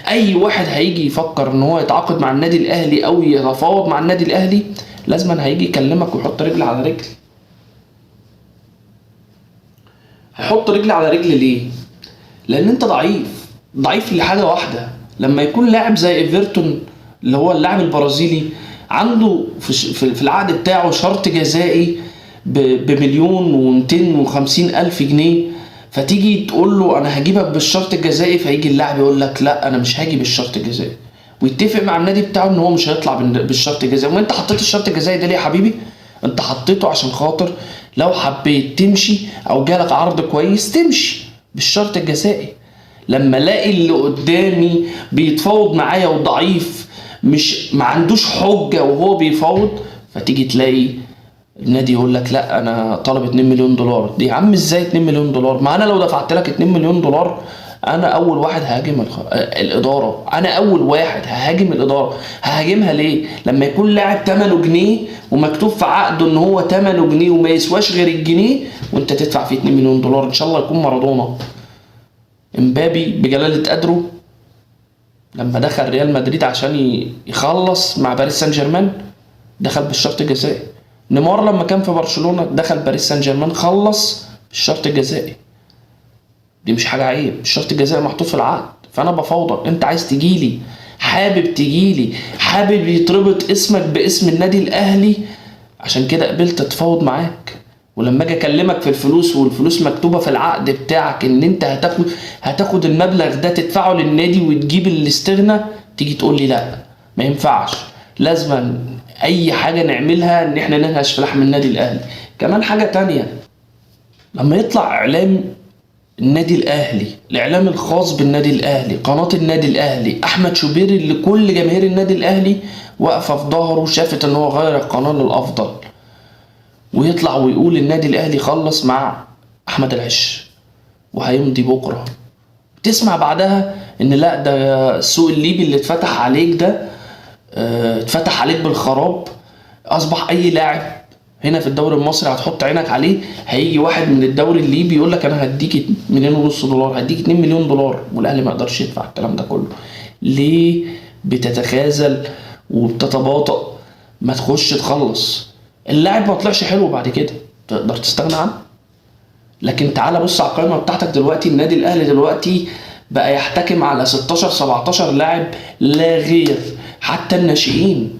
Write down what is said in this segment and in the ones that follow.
اي واحد هيجي يفكر ان هو يتعاقد مع النادي الاهلي او يتفاوض مع النادي الاهلي لازما هيجي يكلمك ويحط رجل على رجل. هيحط رجل على رجل ليه؟ لان انت ضعيف لحاجه واحده. لما يكون لاعب زي ايفرتون اللي هو اللاعب البرازيلي عنده في العقد بتاعه شرط جزائي بمليون و250 الف جنيه، فتيجي تقول له انا هجيبك بالشرط الجزائي، فيجي اللاعب يقول لك لا انا مش هاجي بالشرط الجزائي، ويتفق مع النادي بتاعه ان هو مش هيطلع بالشرط الجزائي. وانت حطيت الشرط الجزائي ده ليه يا حبيبي؟ انت حطيته عشان خاطر لو حبيت تمشي او جالك عرض كويس تمشي بالشرط الجزائي. لما الاقي اللي قدامي بيتفاوض معايا وضعيف مش ما عندوش حجه وهو بيفاوض، فتيجي تلاقي النادي يقول لك لا انا طالب 2 مليون دولار. دي يا عم ازاي 2 مليون دولار؟ ما انا لو دفعت لك 2 مليون دولار انا اول واحد ههاجم الاداره. انا اول واحد ههاجم الاداره. ههاجمها ليه؟ لما يكون لاعب ثمنه جنيه ومكتوب في عقده ان هو ثمنه جنيه وما يسواش غير الجنيه، وانت تدفع فيه 2 مليون دولار. ان شاء الله يكون مارادونا. امبابي بجلاله قدره لما دخل ريال مدريد عشان يخلص مع باريس سان جيرمان دخل بالشرط الجزائي. نيمار لما كان في برشلونة دخل باريس سان جيرمان خلص بالشرط الجزائي. دي مش حاجة عيب، الشرط الجزائي محطوط في العقد. فأنا بفاوضك، أنت عايز تجيلي، حابب تجيلي، حابب يتربط اسمك باسم النادي الأهلي، عشان كده قبلت أتفاوض معاك. ولما اجي اكلمك في الفلوس والفلوس مكتوبه في العقد بتاعك ان انت هتاخد المبلغ ده تدفعه للنادي وتجيب الاستغنى، تيجي تقول لي لا ما ينفعش، لازما اي حاجه نعملها ان احنا ننهش في لحم النادي الاهلي. كمان حاجه تانية، لما يطلع اعلام النادي الاهلي، الاعلام الخاص بالنادي الاهلي، قناه النادي الاهلي، احمد شوبير اللي كل جماهير النادي الاهلي واقفه في ظهره شافت ان هو غير القناه للافضل، ويطلع ويقول النادي الاهلي خلص مع احمد العش وهيمضي بكره، تسمع بعدها ان لا ده السوق الليبي اللي اتفتح عليك ده اتفتح عليك بالخراب، اصبح اي لاعب هنا في الدوري المصري هتحط عينك عليه هيجي واحد من الدوري الليبي يقول لك انا هديك 2.5 مليون دولار، هديك 2 مليون دولار، والاهلي ما يقدرش يدفع الكلام ده كله. ليه بتتخاذل وبتتباطأ؟ ما تخش تخلص. اللاعب ما طلعش حلو بعد كده تقدر تستغنى عنه. لكن تعالى بص على القائمه بتاعتك دلوقتي، النادي الاهلي دلوقتي بقى يحتكم على 16 17 لاعب لا غير، حتى الناشئين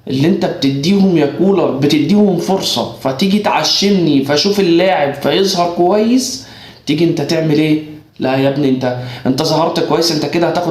اللي انت بتديهم يا كولر بتديهم فرصه، فتيجي تعشمني فاشوف اللاعب فيظهر كويس، تيجي انت تعمل ايه؟ لا يا ابني انت ظهرت كويس، انت كده هتاخد